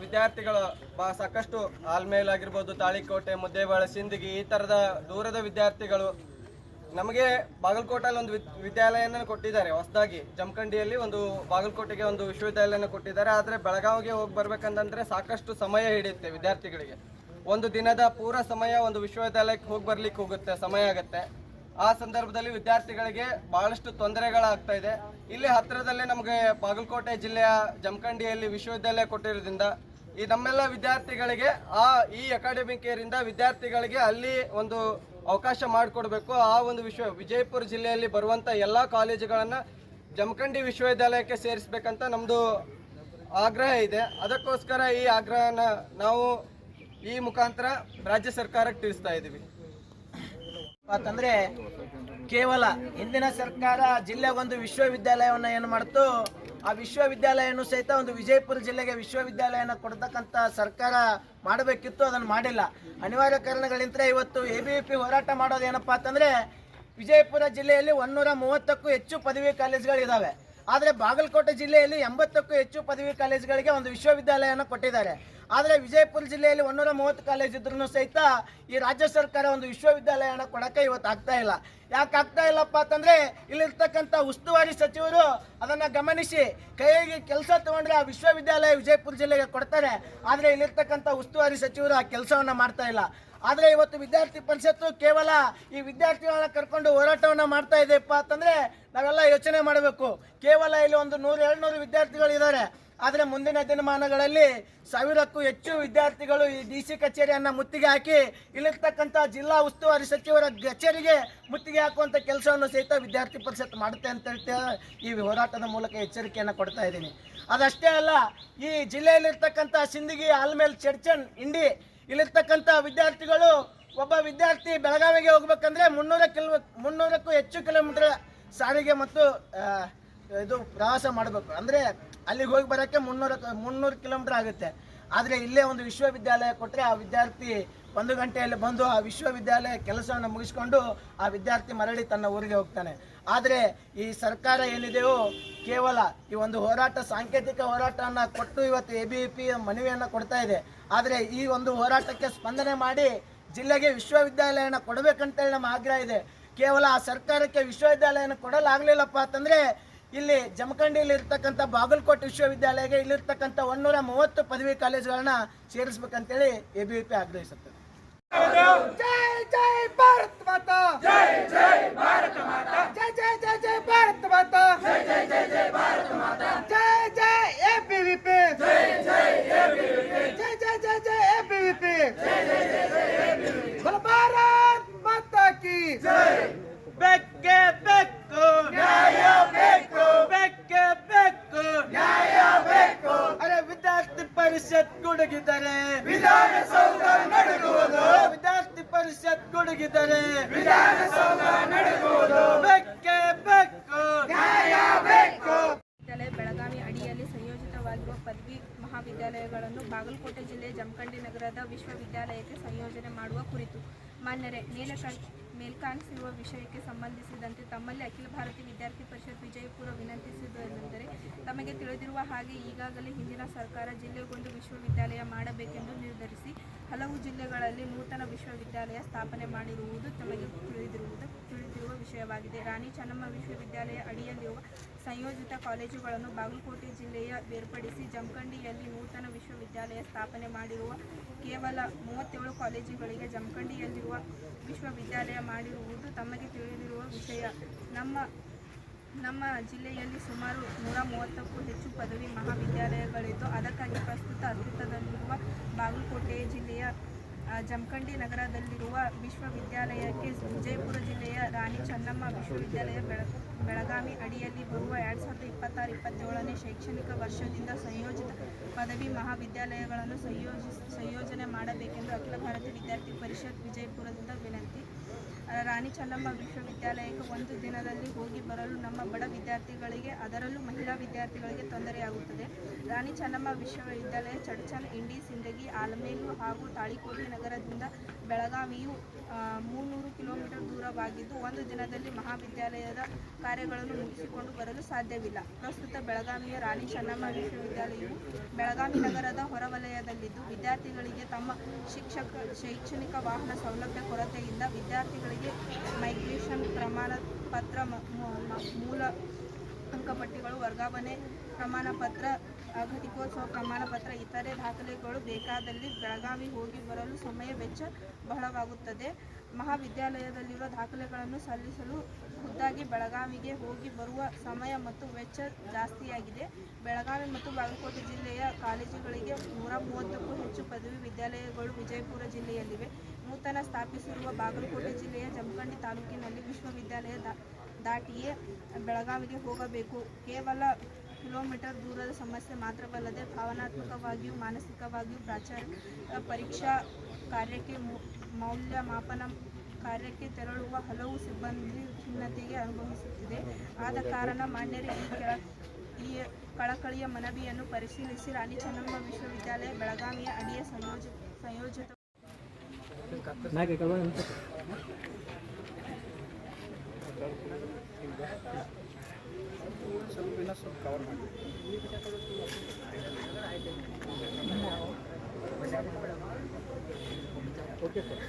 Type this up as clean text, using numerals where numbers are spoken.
ವಿದ್ಯಾರ್ಥಿಗಳು ಸಾಕಷ್ಟು ಆಲ್ಮೇಲ್ ಆಗಿರ್ಬೋದು, ತಾಳಿಕೋಟೆ, ಮುದ್ದೇಬೇಳೆ, ಸಿಂದಗಿ ಈ ಥರದ ದೂರದ ವಿದ್ಯಾರ್ಥಿಗಳು ನಮಗೆ ಬಾಗಲಕೋಟೆಯಲ್ಲಿ ಒಂದು ವಿದ್ಯಾಲಯನ ಕೊಟ್ಟಿದ್ದಾರೆ. ಹೊಸದಾಗಿ ಜಮಖಂಡಿಯಲ್ಲಿ ಒಂದು ಬಾಗಲಕೋಟೆಗೆ ಒಂದು ವಿಶ್ವವಿದ್ಯಾಲಯನ ಕೊಟ್ಟಿದ್ದಾರೆ. ಆದರೆ ಬೆಳಗಾವಿಗೆ ಹೋಗಿ ಬರ್ಬೇಕಂತಂದ್ರೆ ಸಾಕಷ್ಟು ಸಮಯ ಹಿಡಿಯುತ್ತೆ ವಿದ್ಯಾರ್ಥಿಗಳಿಗೆ. ಒಂದು ದಿನದ ಪೂರ ಸಮಯ ಒಂದು ವಿಶ್ವವಿದ್ಯಾಲಯಕ್ಕೆ ಹೋಗಿ ಬರ್ಲಿಕ್ಕೆ ಹೋಗುತ್ತೆ, ಸಮಯ ಆಗುತ್ತೆ. ಆ ಸಂದರ್ಭದಲ್ಲಿ ವಿದ್ಯಾರ್ಥಿಗಳಿಗೆ ಬಹಳಷ್ಟು ತೊಂದರೆಗಳಾಗ್ತಾ ಇದೆ. ಇಲ್ಲಿ ಹತ್ತಿರದಲ್ಲೇ ನಮಗೆ ಬಾಗಲಕೋಟೆ ಜಿಲ್ಲೆಯ ಜಮಖಂಡಿಯಲ್ಲಿ ವಿಶ್ವವಿದ್ಯಾಲಯ ಕೊಟ್ಟಿರೋದ್ರಿಂದ ಈ ನಮ್ಮೆಲ್ಲ ವಿದ್ಯಾರ್ಥಿಗಳಿಗೆ ಈ ಅಕಾಡೆಮಿಕ್ ಇಯರ್ ಇಂದ ವಿದ್ಯಾರ್ಥಿಗಳಿಗೆ ಅಲ್ಲಿ ಒಂದು ಅವಕಾಶ ಮಾಡಿಕೊಡ್ಬೇಕು. ಆ ಒಂದು ವಿಜಯಪುರ ಜಿಲ್ಲೆಯಲ್ಲಿ ಬರುವಂಥ ಎಲ್ಲ ಕಾಲೇಜುಗಳನ್ನು ಜಮಖಂಡಿ ವಿಶ್ವವಿದ್ಯಾಲಯಕ್ಕೆ ಸೇರಿಸಬೇಕಂತ ನಮ್ಮದು ಆಗ್ರಹ ಇದೆ. ಅದಕ್ಕೋಸ್ಕರ ಈ ಆಗ್ರಹನ ನಾವು ಈ ಮುಖಾಂತರ ರಾಜ್ಯ ಸರ್ಕಾರಕ್ಕೆ ತಿಳಿಸ್ತಾ ಇದ್ದೀವಿ. ಯಾಕಂದ್ರೆ ಕೇವಲ ಹಿಂದಿನ ಸರ್ಕಾರ ಜಿಲ್ಲೆಗೊಂದು ವಿಶ್ವವಿದ್ಯಾಲಯವನ್ನು ಏನು ಮಾಡ್ತು, ಆ ವಿಶ್ವವಿದ್ಯಾಲಯನೂ ಸಹಿತ ಒಂದು ವಿಜಯಪುರ ಜಿಲ್ಲೆಗೆ ವಿಶ್ವವಿದ್ಯಾಲಯನ ಕೊಡ್ತಕ್ಕಂಥ ಸರ್ಕಾರ ಮಾಡಬೇಕಿತ್ತು, ಅದನ್ನು ಮಾಡಿಲ್ಲ. ಅನಿವಾರ್ಯ ಕಾರಣಗಳಿಂದ ಇವತ್ತು ABVP ಹೋರಾಟ ಮಾಡೋದೇನಪ್ಪ ಅಂತಂದ್ರೆ, ವಿಜಯಪುರ ಜಿಲ್ಲೆಯಲ್ಲಿ 130ಕ್ಕೂ ಹೆಚ್ಚು ಪದವಿ ಕಾಲೇಜುಗಳಿದ್ದಾವೆ. ಆದರೆ ಬಾಗಲಕೋಟೆ ಜಿಲ್ಲೆಯಲ್ಲಿ 80ಕ್ಕೂ ಹೆಚ್ಚು ಪದವಿ ಕಾಲೇಜುಗಳಿಗೆ ಒಂದು ವಿಶ್ವವಿದ್ಯಾಲಯನ ಕೊಟ್ಟಿದ್ದಾರೆ. ಆದರೆ ವಿಜಯಪುರ ಜಿಲ್ಲೆಯಲ್ಲಿ 130 ಕಾಲೇಜ್ ಇದ್ರೂ ಸಹಿತ ಈ ರಾಜ್ಯ ಸರ್ಕಾರ ಒಂದು ವಿಶ್ವವಿದ್ಯಾಲಯನ ಕೊಡಕ್ಕೆ ಇವತ್ತು ಆಗ್ತಾ ಇಲ್ಲ. ಯಾಕೆ ಆಗ್ತಾ ಇಲ್ಲಪ್ಪ ಅಂತಂದ್ರೆ, ಇಲ್ಲಿರ್ತಕ್ಕಂಥ ಉಸ್ತುವಾರಿ ಸಚಿವರು ಅದನ್ನ ಗಮನಿಸಿ ಕೈಗೆ ಕೆಲಸ ತಗೊಂಡ್ರೆ ಆ ವಿಶ್ವವಿದ್ಯಾಲಯ ವಿಜಯಪುರ ಜಿಲ್ಲೆಗೆ ಕೊಡ್ತಾರೆ. ಆದರೆ ಇಲ್ಲಿರ್ತಕ್ಕಂಥ ಉಸ್ತುವಾರಿ ಸಚಿವರು ಆ ಕೆಲಸವನ್ನ ಮಾಡ್ತಾ ಇಲ್ಲ. ಆದರೆ ಇವತ್ತು ವಿದ್ಯಾರ್ಥಿ ಪರಿಷತ್ತು ಕೇವಲ ಈ ವಿದ್ಯಾರ್ಥಿಗಳನ್ನ ಕರ್ಕೊಂಡು ಹೋರಾಟವನ್ನ ಮಾಡ್ತಾ ಇದೆಯಪ್ಪ ಅಂತಂದ್ರೆ ನಾವೆಲ್ಲ ಯೋಚನೆ ಮಾಡಬೇಕು. ಕೇವಲ ಇಲ್ಲಿ ಒಂದು 100-200 ವಿದ್ಯಾರ್ಥಿಗಳು ಇದ್ದಾರೆ. ಆದರೆ ಮುಂದಿನ ದಿನಮಾನಗಳಲ್ಲಿ 1000ಕ್ಕೂ ಹೆಚ್ಚು ವಿದ್ಯಾರ್ಥಿಗಳು ಈ DC ಕಚೇರಿಯನ್ನು ಮುತ್ತಿಗೆ ಹಾಕಿ ಇಲ್ಲಿರ್ತಕ್ಕಂಥ ಜಿಲ್ಲಾ ಉಸ್ತುವಾರಿ ಸಚಿವರ ಕಚೇರಿಗೆ ಮುತ್ತಿಗೆ ಹಾಕುವಂಥ ಕೆಲಸವನ್ನು ಸಹಿತ ವಿದ್ಯಾರ್ಥಿ ಪರಿಷತ್ ಮಾಡುತ್ತೆ ಅಂತ ಈ ಹೋರಾಟದ ಮೂಲಕ ಎಚ್ಚರಿಕೆಯನ್ನು ಕೊಡ್ತಾ ಇದ್ದೀನಿ. ಅದಷ್ಟೇ ಅಲ್ಲ, ಈ ಜಿಲ್ಲೆಯಲ್ಲಿರ್ತಕ್ಕಂಥ ಸಿಂದಗಿ, ಆಲ್ಮೇಲ್, ಚಡ್ಚನ್, ಇಂಡಿ ಇಲ್ಲಿರ್ತಕ್ಕಂಥ ವಿದ್ಯಾರ್ಥಿಗಳು, ಒಬ್ಬ ವಿದ್ಯಾರ್ಥಿ ಬೆಳಗಾವಿಗೆ ಹೋಗ್ಬೇಕಂದ್ರೆ 300ಕ್ಕೂ ಹೆಚ್ಚು ಕಿಲೋಮೀಟರ್ ಸಾರಿಗೆ ಮತ್ತು ಇದು ಪ್ರವಾಸ ಮಾಡಬೇಕು. ಅಂದರೆ ಅಲ್ಲಿಗೆ ಹೋಗಿ ಬರೋಕ್ಕೆ 300 ಕಿಲೋಮೀಟರ್ ಆಗುತ್ತೆ. ಆದರೆ ಇಲ್ಲೇ ಒಂದು ವಿಶ್ವವಿದ್ಯಾಲಯ ಕೊಟ್ಟರೆ ಆ ವಿದ್ಯಾರ್ಥಿ 1 ಗಂಟೆಯಲ್ಲಿ ಬಂದು ಆ ವಿಶ್ವವಿದ್ಯಾಲಯ ಕೆಲಸವನ್ನು ಮುಗಿಸ್ಕೊಂಡು ಆ ವಿದ್ಯಾರ್ಥಿ ಮರಳಿ ತನ್ನ ಊರಿಗೆ ಹೋಗ್ತಾನೆ. ಆದರೆ ಈ ಸರ್ಕಾರ ಏನಿದೆಯೋ ಕೇವಲ ಈ ಒಂದು ಹೋರಾಟ, ಸಾಂಕೇತಿಕ ಹೋರಾಟವನ್ನು ಕೊಟ್ಟು ಇವತ್ತು ABVP ಮನವಿಯನ್ನು ಕೊಡ್ತಾ ಇದೆ. ಆದರೆ ಈ ಒಂದು ಹೋರಾಟಕ್ಕೆ ಸ್ಪಂದನೆ ಮಾಡಿ ಜಿಲ್ಲೆಗೆ ವಿಶ್ವವಿದ್ಯಾಲಯನ ಕೊಡಬೇಕಂತೇಳಿ ನಮ್ಮ ಆಗ್ರಹ ಇದೆ. ಕೇವಲ ಆ ಸರ್ಕಾರಕ್ಕೆ ವಿಶ್ವವಿದ್ಯಾಲಯನ ಕೊಡಲಾಗಲಿಲ್ಲಪ್ಪ ಅಂತಂದರೆ ಇಲ್ಲಿ ಜಮಖಂಡಿಯಲ್ಲಿ ಇರ್ತಕ್ಕಂಥ ಬಾಗಲಕೋಟೆ ವಿಶ್ವವಿದ್ಯಾಲಯಕ್ಕೆ ಇಲ್ಲಿರ್ತಕ್ಕಂಥ 130 ಪದವಿ ಕಾಲೇಜುಗಳನ್ನ ಸೇರಿಸಬೇಕಂತೇಳಿ ABVP ಆಗ್ರಹಿಸುತ್ತದೆ. ಜೈ ಜೈ ಭಾರತ್ ಮಾತಾ, ಜೈ ಜೈ ಭಾರತ ಮಾತಾ, ಜೈ ಜೈ ಜೈ ಜೈ ಭಾರತ ಮಾತಾ, ಜೈ ಜೈ ಜೈ ಜೈ ಭಾರತ ಮಾತಾ, ಜೈ ಜೈ ABVP, ಜೈ ಜೈ ABVP, ಜೈ ಜೈ ಜೈ ಜೈ ABVP, ಜೈ ಜೈ ಜೈ ಜೈ ABVP, बोलो ಭಾರತ್ ಮಾತಾ ಕಿ ಜೈ. ಬೆಕ್ಕೆ ಬೆಕ್ಕು ನ್ಯಾಯ ಬೇಕು, ಬೆಕ್ಕೆ ಬೆಕ್ಕು ನ್ಯಾಯ ಬೇಕು. ಅರೆ ವಿದ್ಯಾರ್ಥಿ ಪರಿಷತ್ ಗುಡುಗಿದರೆ ವಿಧಾನಸೌಧ ನಡುಗುವುದು, ವಿದ್ಯಾರ್ಥಿ ಪರಿಷತ್ ಗುಡುಗಿದರೆ ವಿಧಾನಸೌಧ ನಡುಗುವುದು. ಬೆಕ್ಕೆ ಬೆಕ್ಕು ನ್ಯಾಯ ಬೇಕು. ಬೆಳಗಾವಿ ಅಡಿಯಲ್ಲಿ ಸಂಯೋಜಿತವಾಗಿರುವ ಪದವಿ ಮಹಾವಿದ್ಯಾಲಯಗಳನ್ನು ಬಾಗಲಕೋಟೆ ಜಿಲ್ಲೆ ಜಮಖಂಡಿ ನಗರದ ವಿಶ್ವವಿದ್ಯಾಲಯಕ್ಕೆ ಸಂಯೋಜನೆ ಮಾಡುವ ಕುರಿತು ಮಾನ್ಯರೇ ಮೇಲ್ಕಾಣಿಸಿರುವ ವಿಷಯಕ್ಕೆ ಸಂಬಂಧಿಸಿದಂತೆ ತಮ್ಮಲ್ಲಿ ಅಖಿಲ ಭಾರತೀಯ ವಿದ್ಯಾರ್ಥಿ ಪರಿಷತ್ ವಿಜಯಪುರ ವಿನಂತಿಸಿರುವುದೆಂದರೆ, ತಮಗೆ ತಿಳಿದಿರುವ ಹಾಗೆ ಈಗಾಗಲೇ ಹಿಂದಿನ ಸರ್ಕಾರ ಜಿಲ್ಲೆಗೊಂದು ವಿಶ್ವವಿದ್ಯಾಲಯ ಮಾಡಬೇಕೆಂದು ನಿರ್ಧರಿಸಿ ಹಲವು ಜಿಲ್ಲೆಗಳಲ್ಲಿ ನೂತನ ವಿಶ್ವವಿದ್ಯಾಲಯ ಸ್ಥಾಪನೆ ಮಾಡಿರುವುದು ತಮಗೆ ತಿಳಿದಿರುವ ವಿಷಯವಾಗಿದೆ. ರಾಣಿ ಚೆನ್ನಮ್ಮ ವಿಶ್ವವಿದ್ಯಾಲಯ ಅಡಿಯಲ್ಲಿರುವ ಸಂಯೋಜಿತ ಕಾಲೇಜುಗಳನ್ನು ಬಾಗಲಕೋಟೆ ಜಿಲ್ಲೆಯ ಬೇರ್ಪಡಿಸಿ ಜಮಖಂಡಿಯಲ್ಲಿ ನೂತನ ವಿಶ್ವವಿದ್ಯಾಲಯ ಸ್ಥಾಪನೆ ಮಾಡಿರುವ ಕೇವಲ 37 ಕಾಲೇಜುಗಳಿಗೆ ಜಮಖಂಡಿಯಲ್ಲಿರುವ ವಿಶ್ವವಿದ್ಯಾಲಯ ಮಾಡಿರುವುದು ತಮಗೆ ತಿಳಿದಿರುವ ವಿಷಯ. ನಮ್ಮ ಜಿಲ್ಲೆಯಲ್ಲಿ ಸುಮಾರು 130ಕ್ಕೂ ಹೆಚ್ಚು ಪದವಿ ಮಹಾವಿದ್ಯಾಲಯಗಳಿದ್ದು, ಅದಕ್ಕಾಗಿ ಪ್ರಸ್ತುತ ಅಸ್ತಿತ್ವದಲ್ಲಿರುವ ಬಾಗಲಕೋಟೆ ಜಿಲ್ಲೆಯ ಜಮಖಂಡಿ ನಗರದಲ್ಲಿರುವ ವಿಶ್ವವಿದ್ಯಾಲಯಕ್ಕೆ ವಿಜಯಪುರ ಜಿಲ್ಲೆಯ ರಾಣಿ ಚೆನ್ನಮ್ಮ ವಿಶ್ವವಿದ್ಯಾಲಯ ಬೆಳಗಾವಿ ಅಡಿಯಲ್ಲಿ ಬರುವ 2026-27ನೇ ಶೈಕ್ಷಣಿಕ ವರ್ಷದಿಂದ ಸಂಯೋಜಿತ ಪದವಿ ಮಹಾವಿದ್ಯಾಲಯಗಳನ್ನು ಸಂಯೋಜನೆ ಮಾಡಬೇಕೆಂದು ಅಖಿಲ ಭಾರತೀಯ ವಿದ್ಯಾರ್ಥಿ ಪರಿಷತ್ ವಿಜಯಪುರದಿಂದ ವಿನಂತಿ. ರಾಣಿ ಚೆನ್ನಮ್ಮ ವಿಶ್ವವಿದ್ಯಾಲಯಕ್ಕೆ ಒಂದು ದಿನದಲ್ಲಿ ಹೋಗಿ ಬರಲು ನಮ್ಮ ಬಡ ವಿದ್ಯಾರ್ಥಿಗಳಿಗೆ, ಅದರಲ್ಲೂ ಮಹಿಳಾ ವಿದ್ಯಾರ್ಥಿಗಳಿಗೆ ತೊಂದರೆಯಾಗುತ್ತದೆ. ರಾಣಿ ಚೆನ್ನಮ್ಮ ವಿಶ್ವವಿದ್ಯಾಲಯ ಚಡ್ಚನ್, ಇಂಡಿ, ಸಿಂದಗಿ, ಆಲಮೇಲು ಹಾಗೂ ತಾಳಿಕೋಟೆ ನಗರದಿಂದ ಬೆಳಗಾವಿಯು 300 ಕಿಲೋಮೀಟರ್ ದೂರವಾಗಿದ್ದು, ಒಂದು ದಿನದಲ್ಲಿ ಮಹಾವಿದ್ಯಾಲಯದ ಕಾರ್ಯಗಳನ್ನು ಮುಗಿಸಿಕೊಂಡು ಬರಲು ಸಾಧ್ಯವಿಲ್ಲ. ಪ್ರಸ್ತುತ ಬೆಳಗಾವಿಯ ರಾಣಿ ಚೆನ್ನಮ್ಮ ವಿಶ್ವವಿದ್ಯಾಲಯವು ಬೆಳಗಾವಿ ನಗರದ ಹೊರವಲಯದಲ್ಲಿದ್ದು, ವಿದ್ಯಾರ್ಥಿಗಳಿಗೆ ತಮ್ಮ ಶೈಕ್ಷಣಿಕ ವಾಹನ ಸೌಲಭ್ಯ ಕೊರತೆಯಿಂದ ವಿದ್ಯಾರ್ಥಿಗಳಿಗೆ ಮೈಗ್ರೇಷನ್ ಪ್ರಮಾಣ ಪತ್ರ, ಮೂಲ ಅಂಕಪಟ್ಟಿಗಳು, ವರ್ಗಾವಣೆ ಪ್ರಮಾಣ ಪತ್ರ, ಘಟಿಕೋತ್ಸವ ಪ್ರಮಾಣ ಪತ್ರ ಇತರೆ ದಾಖಲೆಗಳು ಬೇಕಾದಲ್ಲಿ ಬೆಳಗಾವಿ ಹೋಗಿ ಬರಲು ಸಮಯ ವೆಚ್ಚ ಬಹಳವಾಗುತ್ತದೆ. ಮಹಾವಿದ್ಯಾಲಯದಲ್ಲಿರುವ ದಾಖಲೆಗಳನ್ನು ಸಲ್ಲಿಸಲು ಖುದ್ದಾಗಿ ಬೆಳಗಾವಿಗೆ ಹೋಗಿ ಬರುವ ಸಮಯ ಮತ್ತು ವೆಚ್ಚ ಜಾಸ್ತಿಯಾಗಿದೆ. ಬೆಳಗಾವಿ ಮತ್ತು ಬಾಗಲಕೋಟೆ ಜಿಲ್ಲೆಯ ಕಾಲೇಜುಗಳಿಗೆ 130ಕ್ಕೂ ಹೆಚ್ಚು ಪದವಿ ವಿದ್ಯಾಲಯಗಳು ವಿಜಯಪುರ ಜಿಲ್ಲೆಯಲ್ಲಿವೆ. ನೂತನ ಸ್ಥಾಪಿಸಿರುವ ಬಾಗಲಕೋಟೆ ಜಿಲ್ಲೆಯ ಜಮಖಂಡಿ ತಾಲೂಕಿನಲ್ಲಿ ವಿಶ್ವವಿದ್ಯಾಲಯ ದಾಟಿಯೇ ಬೆಳಗಾವಿಗೆ ಹೋಗಬೇಕು. ಕೇವಲ ಕಿಲೋಮೀಟರ್ ದೂರದ ಸಮಸ್ಯೆ ಮಾತ್ರವಲ್ಲದೆ ಭಾವನಾತ್ಮಕವಾಗಿಯೂ ಮಾನಸಿಕವಾಗಿಯೂ ಪರೀಕ್ಷಾ ಕಾರ್ಯಕ್ಕೆ, ಮೌಲ್ಯಮಾಪನ ಕಾರ್ಯಕ್ಕೆ ತೆರಳುವ ಹಲವು ಸಿಬ್ಬಂದಿ ಖಿನ್ನತೆಗೆ ಅನುಭವಿಸುತ್ತಿದೆ. ಆದ ಕಾರಣ ಮಾನ್ಯರೇ ಈ ಕಳಕಳಿಯ ಮನವಿಯನ್ನು ಪರಿಶೀಲಿಸಿ ರಾಣಿ ಚೆನ್ನಮ್ಮ ವಿಶ್ವವಿದ್ಯಾಲಯ ಬೆಳಗಾವಿಯ ಅಡಿಯ ಸಂಯೋಜಿತ ಓಕೆ ಸರ್.